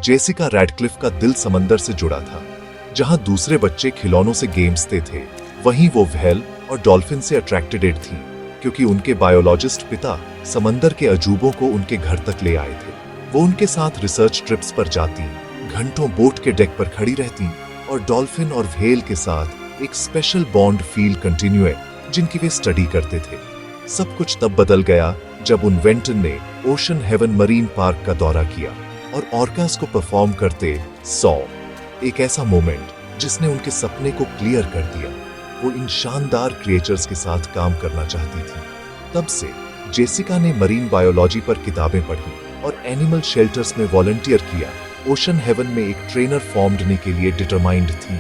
Jessica Radcliffe का दिल समंदर से जुड़ा था। जहां दूसरे बच्चे खिलौनों से गेम्सते थे, वहीं वो व्हेल और डॉल्फिन से अट्रैक्टेड थी, क्योंकि उनके बायोलॉजिस्ट पिता समंदर के अजूबों को उनके घर तक ले आए थे। वो उनके साथ रिसर्च ट्रिप्स पर जाती, घंटों बोट के डेक पर खड़ी रहती और डॉल्फिन और व्हेल के साथ एक स्पेशल बॉन्ड फील कंटिन्यू जिनकी वे स्टडी करते थे। सब कुछ तब बदल गया जब उन वेंटन ने ओशन हेवन मरीन पार्क का दौरा किया और ऑर्कास को परफॉर्म करते सॉ। एक ऐसा मोमेंट जिसने उनके सपने को क्लियर कर दिया। वो इन शानदार क्रिएचर्स के साथ काम करना चाहती थी। तब से जेसिका ने मरीन बायोलॉजी पर किताबें पढ़ी और एनिमल शेल्टर्स में वॉलंटियर किया। ओशन हेवन में एक ट्रेनर फॉर्म करने के लिए डिटरमाइंड थी।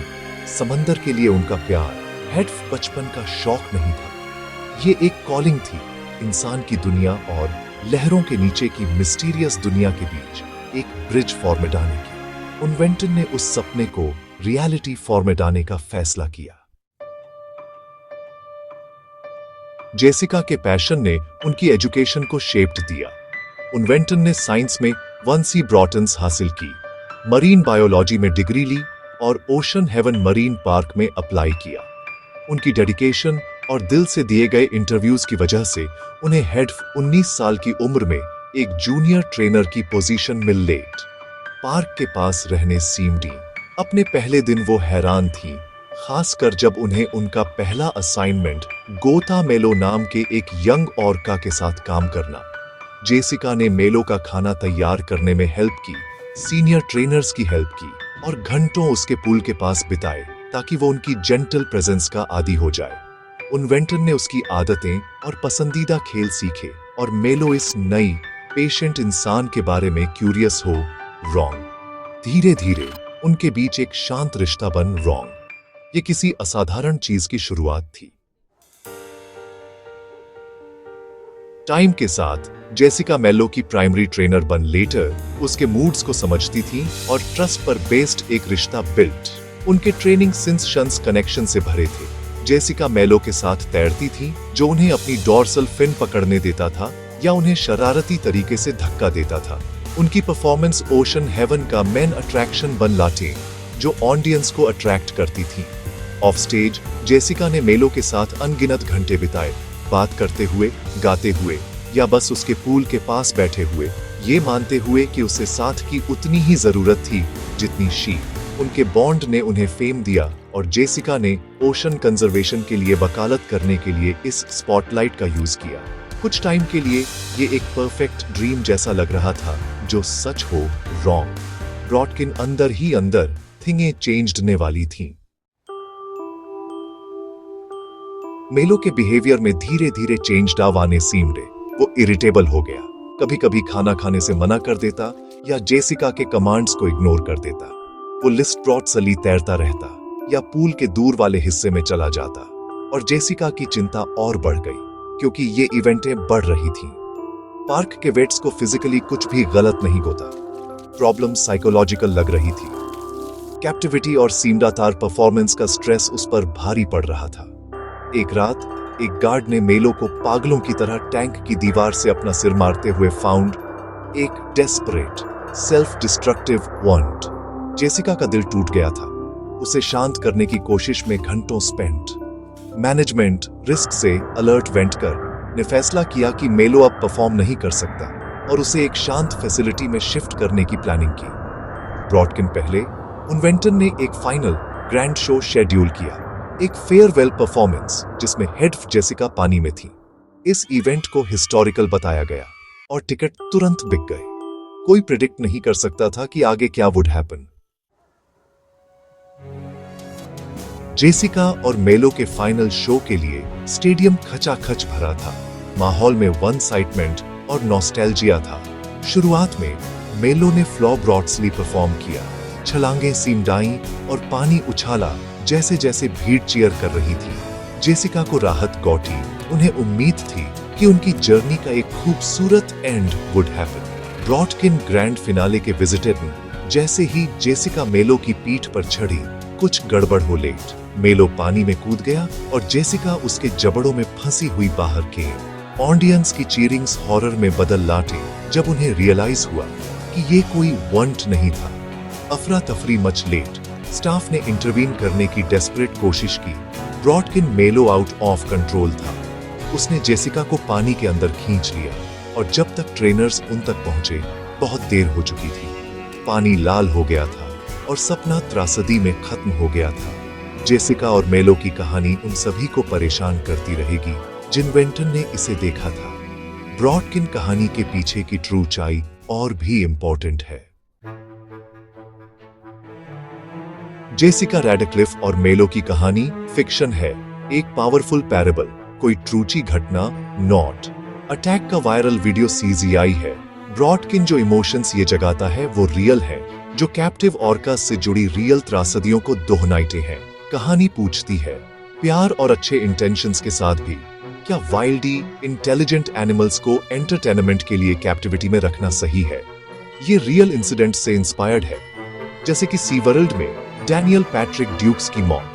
समंदर के लिए उनका प्यार हेड्फ बचपन का शौक नहीं था, ये एक कॉलिंग थी, इंसान की दुनिया और लहरों के नीचे की मिस्टीरियस दुनिया के बीच एक ब्रिज फॉर्मेट आने की। उन वेंटन ने उस सपने को रियलिटी फॉर्मेट आने का फैसला किया। जेसिका के पैशन ने उनकी एजुकेशन को शेप्ड दिया। उन वेंटन ने साइंस में 1C ब्रॉटन्स हासिल की, मरीन बायोलॉजी में डिग्री ली और ओशन हेवन मरीन पार्क में अप्लाई किया। उनकी डेडिकेशन और दिल से दिए गए इंटरव्यूज की वजह से उन्हें हेड्फ 19 साल की उम्र में एक जूनियर ट्रेनर की पोजीशन मिल लेट। पार्क के पास रहने सीमडी। अपने पहले दिन वो हैरान थी, खासकर जब उन्हें उनका पहला असाइनमेंट गोता मेलो नाम के एक यंग ऑर्का के साथ काम करना। जेसिका ने मेलो का खाना तैयार करने में हेल्प की, सीनियर ट्रेनर्स की हेल्प की और घंटों उसके पूल के पास बिताए ताकि वो उनकी जेंटल प्रेजेंस का आदी हो जाए। उन वेंटन ने उसकी आदतें और पसंदीदा खेल सीखे और मेलो इस नई पेशेंट इंसान के बारे में क्यूरियस हो रॉन्ग। धीरे धीरे उनके बीच एक शांत रिश्ता बन रॉन्ग। ये किसी असाधारण चीज की शुरुआत थी। टाइम के साथ जेसिका मेलो की प्राइमरी ट्रेनर बन लेटर उसके मूड्स को समझती थी और ट्रस्ट पर बेस्ड एक रिश्ता बिल्ट। उनके ट्रेनिंग सिंस कनेक्शन से भरे थे। जेसिका मेलो के साथ तैरती थी, जो उन्हें अपनी डॉर्सल फिन पकड़ने देता था या उन्हें शरारती तरीके से धक्का देता था। उनकी परफॉर्मेंस ओशन हेवन का मेन अट्रैक्शन बन लाटे, जो ऑडियंस को अट्रैक्ट करती थी। ऑफ स्टेज जेसिका ने मेलो के साथ अनगिनत घंटे बिताए, बात करते हुए, गाते हुए या बस उसके पूल के पास बैठे हुए, ये मानते हुए कि उसे साथ की उतनी ही जरूरत थी जितनी शी। उनके बॉन्ड ने उन्हें फेम दिया और जेसिका ने ओशन कंजर्वेशन के लिए वकालत करने के लिए इस स्पॉटलाइट का यूज किया। कुछ टाइम के लिए ये एक परफेक्ट ड्रीम जैसा लग रहा था, जो सच हो रॉन्ग। ब्रॉटकिन अंदर ही अंदर थिंगें चेंजने वाली थीं। मेलो के बिहेवियर में धीरे धीरे चेंज आने सीमडे। वो इरिटेबल हो गया, कभी कभी खाना खाने से मना कर देता या जेसिका के कमांड्स को इग्नोर कर देता। वो लिस्ट ब्रॉट सली तैरता रहता या पूल के दूर वाले हिस्से में चला जाता और जेसिका की चिंता और बढ़ गई, क्योंकि ये इवेंटें बढ़ रही थीं। पार्क के वेट्स को फिजिकली कुछ भी गलत नहीं होता, प्रॉब्लम साइकोलॉजिकल लग रही थी। कैप्टिविटी और सीमडातार परफॉर्मेंस का स्ट्रेस उस पर भारी पड़ रहा था। एक रात एक गार्ड ने मेलो को पागलों की तरह टैंक की दीवार से अपना सिर मारते हुए फाउंड, एक desperate self destructive want. Jessica का दिल टूट गया था। उसे शांत करने की कोशिश में घंटों स्पेंट। मैनेजमेंट रिस्क से अलर्ट वेंट कर ने फैसला किया कि मेलो अब परफॉर्म नहीं कर सकता और उसे एक शांत फैसिलिटी में शिफ्ट करने की प्लानिंग की। ब्रॉटकिन पहले उन वेंटन ने एक फाइनल ग्रैंड शो शेड्यूल किया, एक फेयरवेल परफॉर्मेंस जिसमें हेड्फ जेसिका पानी में थी। इस इवेंट को हिस्टोरिकल बताया गया और टिकट तुरंत बिक गए। कोई प्रिडिक्ट नहीं कर सकता था कि आगे क्या वुड हैपन। जेसिका और मेलो के फाइनल शो के लिए स्टेडियम खचाखच भरा था। माहौल में वन साइटमेंट और नॉस्टैल्जिया था। शुरुआत में मेलो ने फ्लॉ ब्रॉडस्ली परफॉर्म किया, छलांगे सीमडाई और पानी उछाला जैसे जैसे भीड़ चीयर कर रही थी। जेसिका को राहत गौटी, उन्हें उम्मीद थी कि उनकी जर्नी का एक खूबसूरत एंड वुड हैपन। ब्रॉटकिन ग्रैंड फिनाले के विजिटर जैसे ही जेसिका मेलो की पीठ पर चढ़ी, कुछ गड़बड़ हो लेट। मेलो पानी में कूद गया और जेसिका उसके जबड़ों में फंसी हुई बाहर के। ऑडियंस की चीरिंग्स हॉरर में बदल लाटे जब उन्हें रियलाइज हुआ कि ये कोई वंट नहीं था। अफरा तफरी मच लेट। स्टाफ ने इंटरवीन करने की डेस्परेट कोशिश की। ब्रॉडकिन मेलो आउट ऑफ कंट्रोल था। उसने जेसिका को पानी के अंदर खींच लिया और जब तक ट्रेनर्स उन तक पहुंचे बहुत देर हो चुकी थी। पानी लाल हो गया था और सपना त्रासदी में खत्म हो गया था। जेसिका और मेलो की कहानी उन सभी को परेशान करती रहेगी जिन वेंटन ने इसे देखा था। ब्रॉडकिन कहानी के पीछे की ट्रू चाई और भी इंपॉर्टेंट है। जेसिका रैडक्लिफ और मेलो की कहानी फिक्शन है, एक पावरफुल पैरेबल, कोई ट्रूची घटना नॉट। अटैक का वायरल वीडियो CGI है। ब्रॉडकिन जो इमोशंस ये जगाता है वो रियल है, जो कैप्टिव ऑर्कास से जुड़ी रियल त्रासदियों को दोहराते हैं। कहानी पूछती है, प्यार और अच्छे इंटेंशंस के साथ भी क्या वाइल्डी इंटेलिजेंट एनिमल्स को एंटरटेनमेंट के लिए कैप्टिविटी में रखना सही है? ये रियल इंसिडेंट से इंस्पायर्ड है, जैसे कि सी वर्ल्ड में डैनियल पैट्रिक ड्यूक्स की मौत,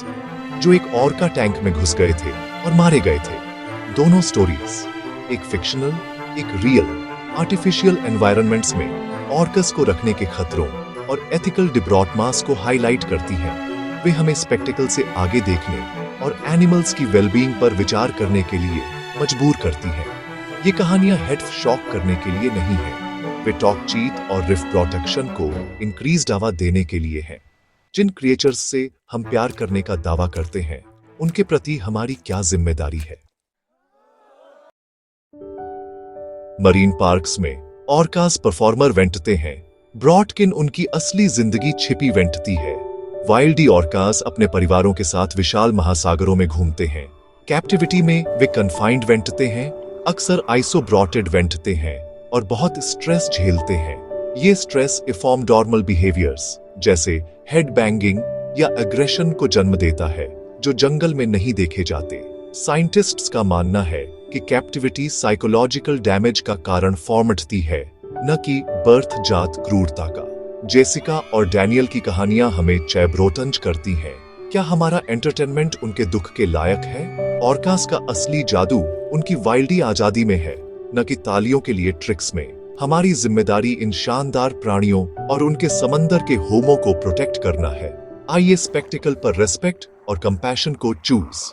जो एक ऑर्का टैंक में घुस गए थे और मारे गए थे। दोनों स्टोरीज, एक फिक्शनल एक रियल, आर्टिफिशियल एनवायरनमेंट्स में ऑर्कस को रखने के खतरों और एथिकल डिब्रॉटमास को हाईलाइट करती हैं। वे हमें स्पेक्टिकल से आगे देखने और एनिमल्स की वेलबीइंग पर विचार करने के लिए मजबूर करती हैं। ये कहानियां हेड शॉक करने के लिए नहीं है, वे टॉक चीत और रिफ प्रोटेक्शन को इंक्रीज दावा देने के लिए हैं। जिन क्रिएचर्स से हम प्यार करने का दावा करते हैं उनके प्रति हमारी क्या जिम्मेदारी है? मरीन पार्क्स में ऑर्कास परफॉर्मर वेंटते हैं। ब्रॉडकिन उनकी असली जिंदगी छिपी वेंटती है। वाइल्डी ऑर्कास अपने परिवारों के साथ विशाल महासागरों में घूमते हैं। कैप्टिविटी में वे कन्फाइंड वेंटते हैं, अक्सर आइसोब्रॉटेड वेंटते हैं और बहुत स्ट्रेस झेलते हैं। ये स्ट्रेस इफॉर्मडॉर्मल बिहेवियर्स जैसे हेड बैंगिंग या एग्रेशन को जन्म देता है, जो जंगल में नहीं देखे जाते। साइंटिस्ट्स का मानना है कि कैप्टिविटी साइकोलॉजिकल डैमेज का कारण फॉर्मटती है, न कि बर्थ जात क्रूरता का। जेसिका और डैनियल की कहानियां हमें चैब्रोतंज करती हैं। क्या हमारा एंटरटेनमेंट उनके दुख के लायक है? ऑर्कास का असली जादू उनकी वाइल्डी आजादी में है, न कि तालियों के लिए ट्रिक्स में। हमारी जिम्मेदारी इन शानदार प्राणियों और उनके समंदर के होमों को प्रोटेक्ट करना है। आइए स्पेक्टिकल पर रेस्पेक्ट और कंपैशन को चूज